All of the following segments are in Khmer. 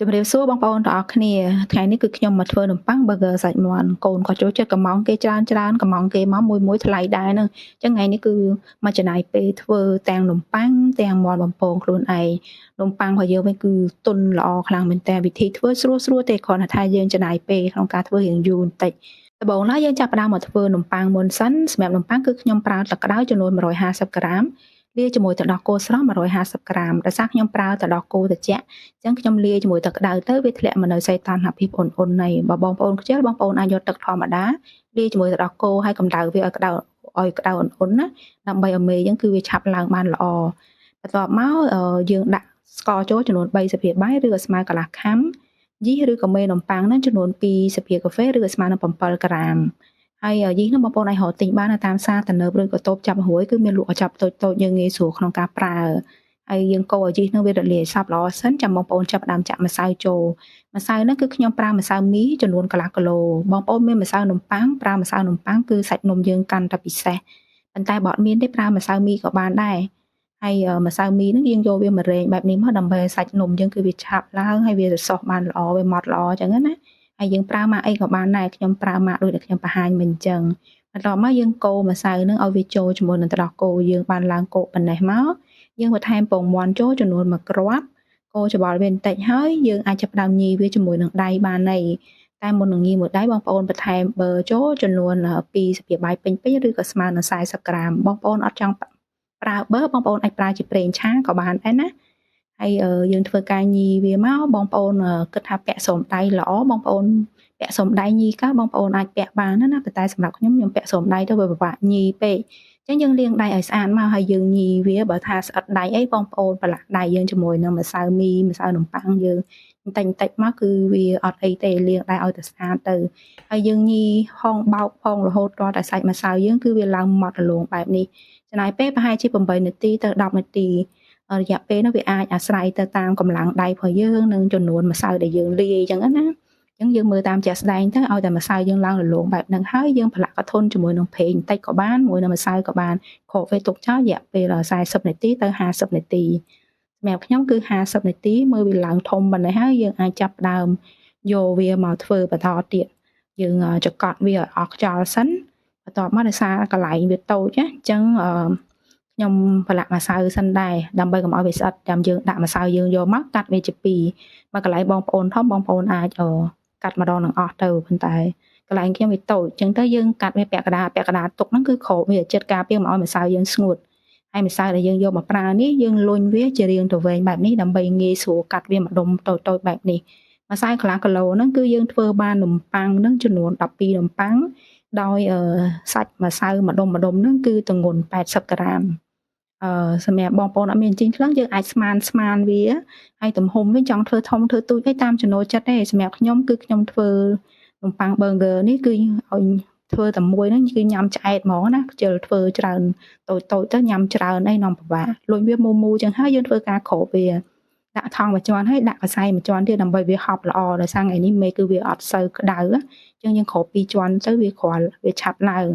ជំរាបសួរបងប្អូនទាំងអស់គ្នាថ្ងៃនេះគឺខ្ញុំមកធ្វើនំប៉័ង burger សាច់មាន់កូនក៏ចូលចិត្តកំងគេច្រើនកំងគេមកមួយថ្លៃដែរហ្នឹងអញ្ចឹងថ្ងៃនេះគឺមកចំណាយពេលធ្វើទាំងនំប៉័ងទាំងមាន់បំពងខ្លួនឯងនំប៉័ងរបស់យើងវិញគឺទន់ល្អខ្លាំងមែនតើវិធីធ្វើស្រួលទេគ្រាន់តែថាយើងចំណាយពេលក្នុងការធ្វើរៀងយូរបន្តិចដំបូងឡើយយើងចាប់ផ្ដើមមកធ្វើនំប៉័ងមុនសិនសម្រាប់នំប៉័ងគឺខ្ញុំប្រើទឹកក្តៅចំនួន150ក្រាមលាយជាមួយទឹកដោះគោស្រស់150ក្រាមដោយសារខ្ញុំប្រើទឹកដោះគោត្រជាក់អញ្ចឹងខ្ញុំលាយជាមួយទឹកក្តៅទៅវាធ្លាក់មកនៅសីតុណ្ហភាពអ៊ុនៗនៃបើបងប្អូនខ្ជិលបងប្អូនអាចយកទឹកធម្មតាលាយជាមួយទឹកដោះគោហើយកម្ដៅវាឲ្យក្តៅអ៊ុនៗណាដើម្បីឲ្យមេយើងគឺវាឆាប់ឡើងបានល្អបន្ទាប់មកយើងដាក់ស្ករចូលចំនួន3ស្លាបព្រាបាយឬក៏ស្មើកន្លះខាំយីសឬក៏មេនំប៉័ងហ្នឹងចំនួន2ស្លាបព្រាកាហ្វេឬក៏ស្មើនឹង7ក្រាមហើយយីសហ្នឹងបងប្អូនអាចរកទិញបាននៅតាមផ្សារទំនើបឬក៏តូបចាប់ហួយគឺមានលក់កញ្ចប់តូចៗយើងងាយស្រួលក្នុងការប្រើហើយយើងកូរឲ្យជីសនឹងវារលាយសព្វល្អសិនចាំបងប្អូនចាប់ផ្ដើមចាក់ម្សៅចូលម្សៅហ្នឹងគឺខ្ញុំប្រើម្សៅមីចំនួនកន្លះគីឡូបងប្អូនមានម្សៅនំប៉័ងប្រើម្សៅនំប៉័ងគឺសាច់នំយើងកាន់តែពិសេសប៉ុន្តែបើអត់មានទេប្រើម្សៅមីក៏បានដែរហើយម្សៅមីហ្នឹងយើងយកវាមករែងបែបនេះមកដើម្បីឲ្យសាច់នំយើងគឺវាឆាប់ឡើងហើយវារសោះបានល្អវាម៉ត់ល្អអញ្ចឹងណាហើយយើងប្រើម៉ាកអីក៏បានដែរខ្ញុំប្រើម៉ាកដូចដែលខ្ញុំបង្ហាញមិញអញ្ចឹងបន្ទាប់មកយើងកូរម្សៅហ្នឹងឲ្យវាចូលជាមួយនឹងទឹកដោះគោយើងបានឡើងកូរប៉ុណ្ណេះមកយើងបន្ថែមពងមាន់ចូលចំនួន1គ្រាប់កូរច្បល់វាបន្តិចហើយយើងអាចចាប់ផ្ដើមញីវាជាមួយនឹងដៃបានហើយតែមុននឹងញីមួយដៃបងប្អូនបន្ថែមប៊ឺចូលចំនួន2ស្លាបព្រាបាយពេញឬក៏ស្មើនឹង40ក្រាមបងប្អូនអត់ចង់ប្រើប៊ឺបងប្អូនអាចប្រើជាប្រេងឆាក៏បានដែរណាហើយយើងធ្វើការញីវាមកបងប្អូនគិតថាពាក់សូមដៃល្អបងប្អូនពាក់សូមដៃញីកាបងប្អូនអាចពាក់បានណាប៉ុន្តែសម្រាប់ខ្ញុំពាក់សូមដៃទៅវាពិបាកញីពេកអញ្ចឹងយើងលាងដៃឲ្យស្អាតមកហើយយើងញីវាបើថាស្អិតដៃអីបងប្អូនប្រឡាក់ដៃយើងជាមួយនឹងម្សៅមីម្សៅនំប៉័ងយើងបន្តិចមកគឺវាអត់អីទេលាងដៃឲ្យតែស្អាតទៅហើយយើងញីហងបោកផងរហូតដល់តែសាច់ម្សៅយើងគឺវាឡើងម៉ត់រលោងបែបនេះចំណាយពេលប្រហែលជា8នាទីទៅ10នាទីរយៈពេលនោះវាអាចអាស្រ័យទៅតាមកម្លាំងដៃរបស់យើងនិងចំនួនម្សៅដែលយើងលាយអញ្ចឹងណាអញ្ចឹងយើងមើលតាមជាក់ស្ដែងទៅឲ្យតែម្សៅយើងឡើងរលោងបែបហ្នឹងហើយយើងប្រឡាក់កធុនជាមួយនឹងប្រេងបន្តិចក៏បានមួយនឹងម្សៅក៏បានគ្របវាទុកចោលរយៈពេល40នាទីទៅ50នាទីសម្រាប់ខ្ញុំគឺ50នាទីមើលវាឡើងធំប៉ុណ្ណេះហើយយើងអាចចាប់ផ្ដើមយកវាមកធ្វើបន្តទៀតយើងចង្កត់វាឲ្យអស់ខ្យល់សិនបន្ទាប់មកដោយសារកន្លែងវាតូចណាអញ្ចឹងខ្ញុំប្រឡាក់ម្សៅសិនដែរដើម្បីកុំឲ្យវាស្អិតចាំយើងដាក់ម្សៅយើងយកមកកាត់វាជាពីរមកកន្លែងបងប្អូនធំបងប្អូនអាចកាត់ម្ដងនឹងអស់ទៅប៉ុន្តែកន្លែងខ្ញុំវាតូចអញ្ចឹងទៅយើងកាត់វាពាក់កណ្ដាលទុកហ្នឹងគឺគ្របវាចិត្តការពារមិនឲ្យម្សៅយើងស្ងួតហើយម្សៅដែលយើងយកមកប្រើនេះយើងលុញវាជារាងទៅវែងបែបនេះដើម្បីងាយស្រួលកាត់វាម្ដុំតូចបែបនេះម្សៅកន្លះគីឡូហ្នឹងគឺយើងធ្វើបាននំប៉័ងហ្នឹងចំនួន12នំប៉័ងដោយសាច់ម្សៅម្ដុំហ្នឹងគឺទម្ងន់80ក្រាមសម្រាប់បងប្អូនអត់មានជីងខ្លាំងយើងអាចស្មានវាហើយទំហំវិញចង់ធ្វើធំធ្វើទូចអីតាមចំណូលចិត្តទេសម្រាប់ខ្ញុំគឺខ្ញុំធ្វើនំប៉័ង burger នេះគឺឲ្យធ្វើតែមួយហ្នឹងគឺញ៉ាំឆ្អែតហ្មងណាខ្ជិលធ្វើច្រើនតូចទៅញ៉ាំច្រើនអីនាំពិបាកលុញវាមូចឹងហើយយើងធ្វើការគ្របវាដាក់ថង់មួយជាន់ហើយដាក់កសែមួយជាន់ទៀតដើម្បីវាហប់ល្អដោយសារថ្ងៃនេះមេគឺវាអត់សូវក្តៅអញ្ចឹងយើងគ្រប2ជាន់ទៅវាគ្រាន់វាឆាប់ឡើង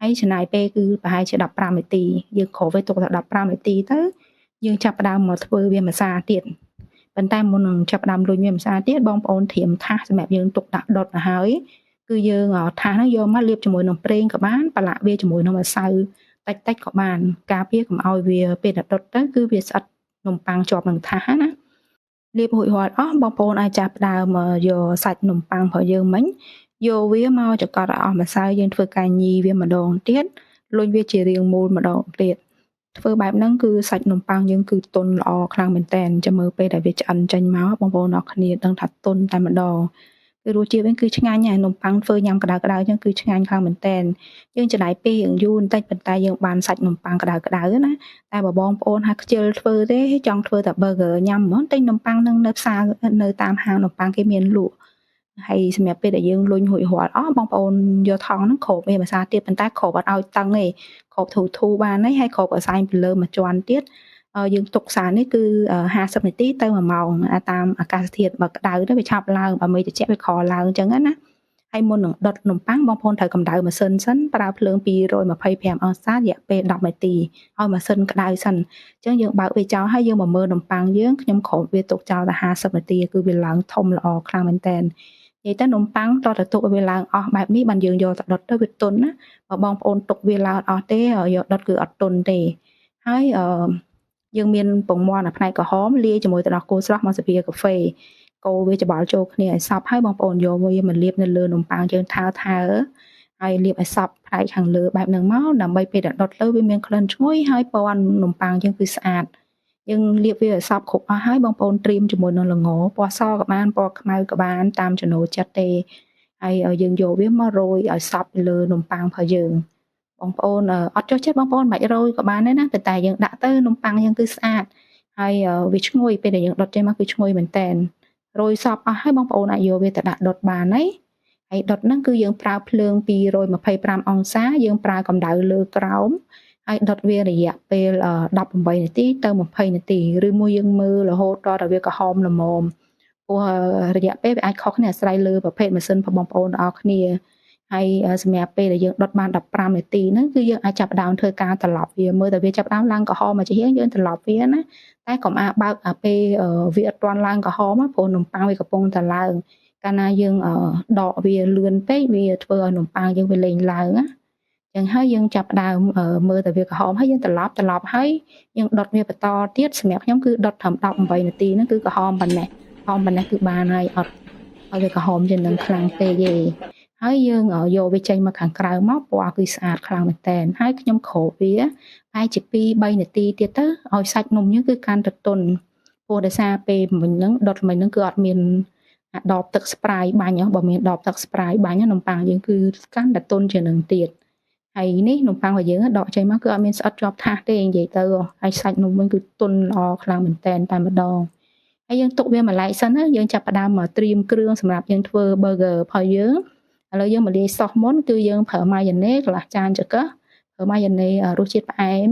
ហើយចំណាយពេលគឺប្រហែលជា15នាទីយើងគ្របវាទុកតែ15នាទីទៅយើងចាប់ផ្ដើមមកធ្វើវាម្សាទៀតប៉ុន្តែមុននឹងចាប់ផ្ដើមលុញវាម្សាទៀតបងប្អូនត្រៀមថាសសម្រាប់យើងទុកដាក់ដុតទៅហើយគឺយើងថាសហ្នឹងយកមកលាបជាមួយនឹងប្រេងក៏បានប្រឡាក់វាជាមួយនឹងម្សៅតិចក៏បានការពារកុំឲ្យវាពេលដុតទៅគឺវាស្អិតនំប៉័ងជាប់នឹងថាសណាលាបរួចរាល់អស់បងប្អូនអាចចាប់ផ្ដើមយកសាច់នំប៉័ងរបស់យើងមិញយកវាមកចង្កត់ឲ្យអស់ម្សៅយើងធ្វើការញីវាម្ដងទៀតលុញវាជារាងមូលម្ដងទៀតធ្វើបែបហ្នឹងគឺសាច់នំប៉័ងយើងគឺទន់ល្អខ្លាំងមែនតើចាំមើលពេលដែលវាឆ្អិនចេញមកបងប្អូនអរគ្នាដឹងថាទន់តែម្ដងគឺរសជាតិវិញគឺឆ្ងាញ់ហើយនំប៉័ងធ្វើញ៉ាំក្តៅអញ្ចឹងគឺឆ្ងាញ់ខ្លាំងមែនតើយើងចំណាយពេលយូរបន្តិចប៉ុន្តែយើងបានសាច់នំប៉័ងក្តៅណាតែបើបងប្អូនហាក់ខ្ជិលធ្វើទេចង់ធ្វើតែ burger ញ៉ាំហ្មងទិញនំប៉័ងនឹងនៅផ្សារនៅតាមហាងនំប៉័ងគេមានលក់ហើយសម្រាប់ពេលដែលយើងលុញរួចរាល់អស់បងប្អូនយកថង់ហ្នឹងគ្របវាភាសាទៀតប៉ុន្តែគ្របអត់ឲ្យតឹងទេគ្របធូរបានហើយគ្របអសែងពីលើមួយជាន់ទៀតយើងទុកសារនេះគឺ50នាទីទៅ1ម៉ោងតាមអាកាសធាតុបើក្តៅទៅវាឆាប់ឡើងបើមេត្រជាក់វាក្រឡើងអញ្ចឹងណា ហើយមុននឹងដុតនំប៉័ងបងប្អូនត្រូវកម្ដៅម៉ាស៊ីនសិនប្រើភ្លើង225អង្សាររយៈពេល10នាទីឲ្យម៉ាស៊ីនក្ដៅសិនអញ្ចឹងយើងបើកវាចោលហើយយើងមកមើលនំប៉័ងយើងខ្ញុំគ្របវាទុកចោលតែ50នាទីគឺវាឡើងធំល្អខ្លាំងមែនតើនិយាយទៅនំប៉័ងតោះតែទុកឲ្យវាឡើងអស់បែបនេះបានយើងយកទៅដុតទៅវាទន់ណាបើបងប្អូនទុកវាឡើងអស់ទេយកដុតគឺអត់ទន់ទេហើយយើងមានពងមាន់ផ្នែកក្រហមលាយជាមួយទឹកដោះគោស្រស់មកសាភាកាហ្វេកូរវាច្បល់ចូលគ្នាឲ្យសព្វហើយបងប្អូនយកវាមកលាបនៅលើនំប៉័ងយើងថើហើយលាបឲ្យសព្វផ្នែកខាងលើបែបហ្នឹងមកដើម្បីពេលដុតលើវាមានក្លិនឈ្ងុយហើយពណ៌នំប៉័ងយើងគឺស្អាតយើងលាបវាឲ្យសព្វគ្រប់អស់ហើយបងប្អូនត្រៀមជាមួយនឹងល្ងពណ៌សក៏បានពណ៌ខ្មៅក៏បានតាមចំណូលចិត្តទេហើយយើងយកវាមករោយឲ្យសព្វលើនំប៉័ងរបស់យើងបងប្អូនអត់ចុះចិត្តបងប្អូនមិនបាច់រោយក៏បានដែរណាតែយើងដាក់ទៅនំប៉័ងយើងគឺស្អាតហើយវាឈ្ងុយពេលដែលយើងដុតចេញមកគឺឈ្ងុយមែនតែនរោយសពអស់ហើយបងប្អូនអាចយកវាទៅដាក់ដុតបានហើយដុតហ្នឹងគឺយើងប្រើភ្លើង225អង្សាយើងប្រើកម្ដៅលើក្រោមហើយដុតវារយៈពេល18នាទីទៅ20នាទីឬមួយយើងមើលរហូតដល់វាក្រហមល្មមព្រោះរយៈពេលវាអាចខុសគ្នាអាស្រ័យលើប្រភេទម៉ាស៊ីនរបស់បងប្អូនទាំងអស់គ្នាហើយសម្រាប់ពេលដែលយើងដុតបាន15នាទីហ្នឹងគឺយើងអាចចាប់ផ្ដើមធ្វើការត្រឡប់វាមើលតែវាចាប់ផ្ដើមឡើងក្រហមមកជាហៀងយើងត្រឡប់វាណាតែកុំបើកពេលវាអត់ទាន់ឡើងក្រហមព្រោះនំប៉័ងវាកំពុងតែឡើងកាលណាយើងដកវាលឿនពេកវាធ្វើឲ្យនំប៉័ងយើងវាលែងឡើងណាចឹងហើយយើងចាប់ផ្ដើមមើលតែវាក្រហមហើយយើងត្រឡប់ហើយយើងដុតវាបន្តទៀតសម្រាប់ខ្ញុំគឺដុតត្រឹម18នាទីហ្នឹងគឺក្រហមប៉ុណ្ណេះគឺបានហើយអត់ឲ្យវាក្រហមជាងនឹងខ្លាំងពេកទេហើយយើងយកវាចេញមកខាងក្រៅមកពណ៌គឺស្អាតខ្លាំងមែនតើហើយខ្ញុំគ្របវាហើយជា2-3នាទីទៀតទៅឲ្យសាច់នំយើងគឺកាន់តែទន់ព្រោះដោយសារពេលមិញហ្នឹងដុតមិញហ្នឹងគឺអត់មានដបទឹកស្ប្រាយបាញ់បើមានដបទឹកស្ប្រាយបាញ់នំប៉័ងយើងគឺកាន់តែទន់ជាងនឹងទៀតហើយនេះនំប៉័ងរបស់យើងដកចេញមកគឺអត់មានស្អិតជាប់ថាសទេនិយាយទៅហើយសាច់នំវិញគឺទន់ល្អខ្លាំងមែនតើតែម្ដងហើយយើងទុកវាមួយឡែកសិនណាយើងចាប់ផ្ដើមមកត្រៀមគ្រឿងសម្រាប់យើងធ្វើ burger របស់យើងឥឡូវយើងមកលាយសោសមុនគឺយើងប្រើម៉ាយ៉ូណេសកន្លះចានចង្កឹះប្រើម៉ាយ៉ូណេសរសជាតិផ្អែម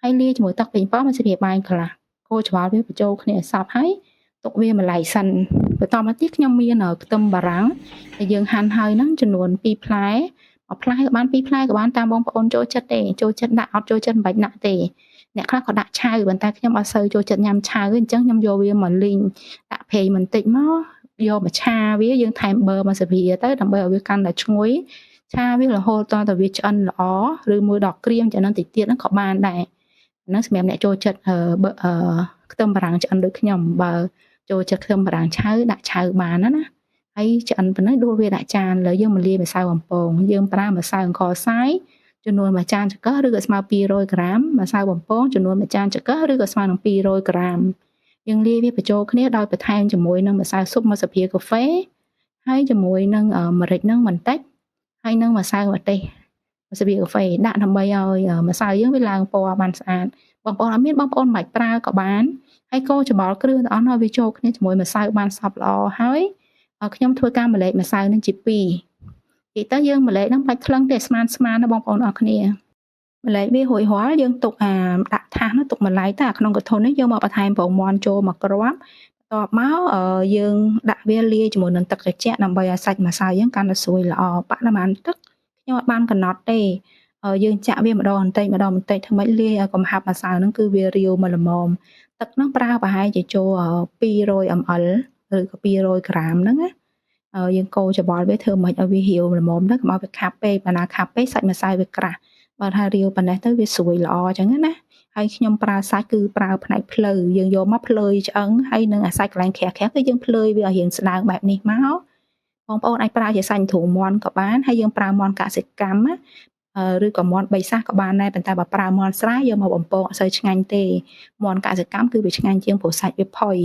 ហើយលាយជាមួយទឹកប៉េងប៉ោះមួយស្លាបបាយកន្លះកូរច្របល់វាបញ្ចូលគ្នាឲ្យសព្វហើយទុកវាមួយឡែកសិនបន្តមកទៀតខ្ញុំមានខ្ទឹមបារាំងដែលយើងហាន់ហើយហ្នឹងចំនួន2ផ្លែមួយផ្លែក៏បាន2ផ្លែក៏បានតាមបងប្អូនចូលចិត្តទេចូលចិត្តដាក់អត់ចូលចិត្តមិនបាច់ដាក់ទេអ្នកខ្លះក៏ដាក់ឆៅប៉ុន្តែខ្ញុំអត់សូវចូលចិត្តញ៉ាំឆៅទេអញ្ចឹងខ្ញុំយកវាមកលីងដាក់ប្រេងបន្តិចមកយកមកឆាវាយើងថែមប៊ឺមកសាវីទៅដើម្បីឲ្យវាកាន់តែឈ្ងុយឆាវារហូតដល់តែវាឆ្អិនល្អឬមួយដល់ក្រៀមចំណឹងតិចទៀតហ្នឹងក៏បានដែរហ្នឹងសម្រាប់អ្នកចូលចិត្តខ្ទឹមបារាំងឆ្អិនដូចខ្ញុំបើចូលចិត្តខ្ទឹមបារាំងឆៅដាក់ឆៅបានណាហើយឆ្អិនប៉ុណ្ណឹងដួសវាដាក់ចានលើយើងមកលាយម្សៅបំពងយើងប្រើម្សៅអង្ករខ្សាយចំនួន1ចានចង្កឹះឬក៏ស្មើ200ក្រាមម្សៅបំពងចំនួន1ចានចង្កឹះឬក៏ស្មើនឹង200ក្រាមយើងលាយវាបញ្ចូលគ្នាដោយបន្ថែមជាមួយនឹងម្សៅស៊ុបមកសាភាកាហ្វេហើយជាមួយនឹងម្រេចនឹងបន្តិចហើយនឹងម្សៅម្ទេសមកសាភាកាហ្វេដាក់ដើម្បីឲ្យម្សៅយើងវាឡើងពណ៌បានស្អាតបងប្អូនអត់មានបងប្អូនមិនប្រើក៏បានហើយកូរច្របល់គ្រឿងទាំងអស់ឲ្យវាចូលគ្នាជាមួយម្សៅបានសព្វល្អហើយខ្ញុំធ្វើការម្លែកម្សៅនឹងជា2និយាយទៅយើងម្លែកហ្នឹងបាច់ថ្លឹងទេស្មានណាបងប្អូនអរគ្នាម្លែកវារួចរាល់យើងទុកដាក់ថាសនោះទុកម្លែកទៅក្នុងកធុននេះយើងមកបន្ថែមពងមាន់ចូលមកគ្រាប់បន្ទាប់មកយើងដាក់វាលាយជាមួយនឹងទឹកត្រជាក់ដើម្បីឲ្យសាច់ម្សៅយើងកាន់តែស្រួយល្អប៉ាក់តែបានទឹកខ្ញុំអត់បានកំណត់ទេយើងចាក់វាម្ដងបន្តិចធ្វើម៉េចលាយឲ្យកំហាប់ម្សៅហ្នឹងគឺវារាវមកល្មមទឹកហ្នឹងប្រើប្រហែលជាចូល200 ml ឬក៏200ក្រាមហ្នឹងណាយើងកូរច្របល់វាធ្វើមិនឲ្យវារាវល្មមទៅកុំឲ្យវាខាប់ពេកបើណាខាប់ពេកសាច់ម្សៅវាក្រាស់បើថារាវប៉ុណ្ណេះទៅវាស្រួយល្អអញ្ចឹងណាហើយខ្ញុំប្រើសាច់គឺប្រើផ្នែកភ្លៅយើងយកមកភ្លឺឆ្អឹងហើយនឹងអាសាច់កន្លែងក្រាស់គឺយើងភ្លឺវាឲ្យរាងស្ដើងបែបនេះមកបងប្អូនអាចប្រើជាសាច់ជ្រូកមាន់ក៏បានហើយយើងប្រើមាន់កសិកម្មឬក៏មាន់បីសាសក៏បានដែរប៉ុន្តែបើប្រើមាន់ស្រែយកមកបំពងអត់សូវឆ្ងាញ់ទេមាន់កសិកម្មគឺវាឆ្ងាញ់ជាងព្រោះសាច់វាផុយ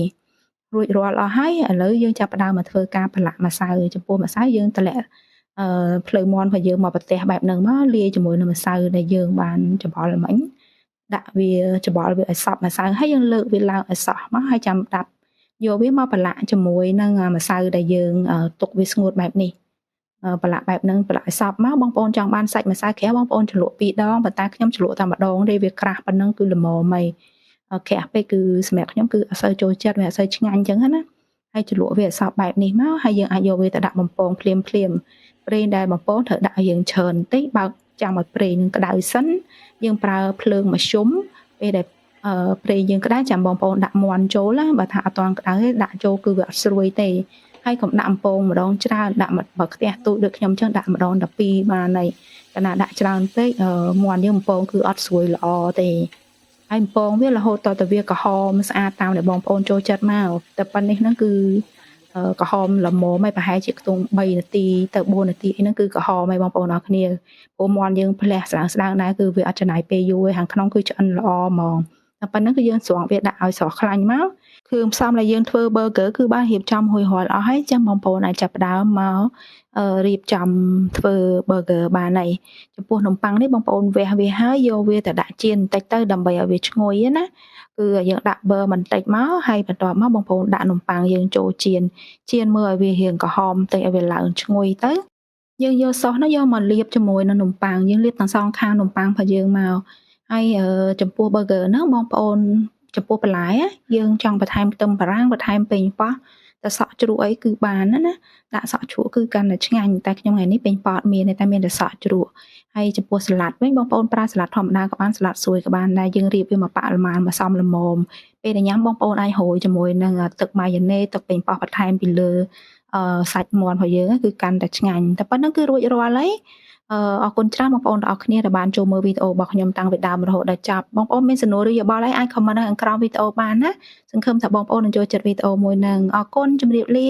រួចរាល់អស់ហើយឥឡូវយើងចាប់ផ្ដើមមកធ្វើការប្រឡាក់ម្សៅចំពោះម្សៅយើងតម្លាក់ភ្លៅមាន់របស់យើងមកប្រទេសបែបហ្នឹងមកលាយជាមួយនឹងម្សៅដែលយើងបានច្របល់មិញដាក់វាច្របល់វាឲ្យសព្វម្សៅហើយយើងលើកវាឡើងឲ្យសោះមកហើយចាំដាក់យកវាមកប្រឡាក់ជាមួយនឹងម្សៅដែលយើងទុកវាស្ងួតបែបនេះប្រឡាក់បែបហ្នឹងប្រឡាក់ឲ្យសព្វមកបងប្អូនចង់បានសាច់ម្សៅក្រាស់បងប្អូនជ្រលក់2ដងប៉ុន្តែខ្ញុំជ្រលក់តែម្ដងទេវាក្រាស់ប៉ុណ្ណឹងគឺល្មមហើយក្រាស់ពេកគឺសម្រាប់ខ្ញុំគឺអត់សូវចូលចិត្តវាអត់សូវឆ្ងាញ់អញ្ចឹងណា ហើយជ្រលក់វាឲ្យសព្វបែបនេះមកហើយយើងអាចយកវាទៅដាក់បំពងភ្លាមៗប្រេងដែលបំពងត្រូវដាក់ឲ្យយើងច្រើនបន្តិចបើកចាំឲ្យប្រេងនឹងក្តៅសិនយើងប្រើភ្លើងមធ្យមពេលដែលប្រេងយើងក្តៅចាំបងប្អូនដាក់មាន់ចូលណាបើថាអត់ទាន់ក្តៅទេដាក់ចូលគឺវាអត់ស្រួយទេហើយកុំដាក់បំពងម្ដងច្រើនដាក់បើខ្ទះទូចដូចខ្ញុំអញ្ចឹងដាក់ម្ដង12បានហើយកាលណាដាក់ច្រើនពេកមាន់យើងបំពងគឺអត់ស្រួយល្អទេហើយបំពងវារហូតតទៅវាក្រហមស្អាតតាមដែលបងប្អូនចូលចិត្តមកតែប៉ុណ្្នេះហ្នឹងគឺក្រហមល្មមហើយប្រហែលជាខ្ទង់3នាទីទៅ4នាទីអីហ្នឹងគឺក្រហមហើយបងប្អូនអរគ្នាព្រោះមាន់យើងផ្លះស្ដើងដែរគឺវាអត់ចំណាយពេលយូរទេខាងក្នុងគឺឆ្អិនល្អហ្មងតែប៉ុណ្្នឹងគឺយើងស្រង់វាដាក់ឲ្យស្រស់ខ្លាញ់មកគ្រឿងផ្សំដែលយើងធ្វើ burger គឺបានរៀបចំរួចរាល់អស់ហើយចឹងបងប្អូនអាចចាប់ផ្ដើមមករៀបចំធ្វើ burger បានហើយចំពោះនំប៉័ងនេះបងប្អូនវះវាហើយយកវាទៅដាក់ចៀនបន្តិចទៅដើម្បីឲ្យវាឈ្ងុយណាគឺយើងដាក់ប៊ឺបន្តិចមកហើយបន្ទាប់មកបងប្អូនដាក់នំប៉័ងយើងចូលចៀនមើលឲ្យវារៀងក្រហមបន្តិចឲ្យវាឡើងឈ្ងុយទៅយើងយកសោសនោះយកមកលាបជាមួយនឹងនំប៉័ងយើងលាបទាំងសងខាងនំប៉័ងរបស់យើងមកហើយចំពោះ burger ហ្នឹងបងប្អូនចំពោះបន្លែយើងចង់បន្ថែមខ្ទឹមបារាំងបន្ថែមប៉េងប៉ោះតែសក់ជ្រក់អីគឺបានណាដាក់សក់ជ្រក់គឺកាន់តែឆ្ងាញ់តែខ្ញុំថ្ងៃនេះប៉េងប៉ោះអត់មានទេតែមានតែសក់ជ្រក់ហើយចំពោះសាឡាត់វិញបងប្អូនប្រើសាឡាត់ធម្មតាក៏បានសាឡាត់ស្រួយក៏បានដែរយើងរៀបវាមកប៉ាក់ល្មមមកសមល្មមពេលដែលញ៉ាំបងប្អូនអាចហូរជាមួយនឹងទឹកម៉ាយ៉ូណេសទឹកប៉េងប៉ោះបន្ថែមពីលើសាច់មាន់របស់យើងគឺកាន់តែឆ្ងាញ់តែប៉ុណ្្នឹងគឺរួចរាល់ហើយអរគុណច្រើនបងប្អូនទាំងអស់គ្នាដែលបានចូលមើលវីដេអូរបស់ខ្ញុំតាំងពីដើមរហូតដល់ចប់បងប្អូនមានសំណួរឬយោបល់អីអាច comment នៅខាងក្រោមវីដេអូបានណាសង្ឃឹមថាបងប្អូននឹងចូលចិត្តវីដេអូមួយនឹងអរគុណជម្រាបលា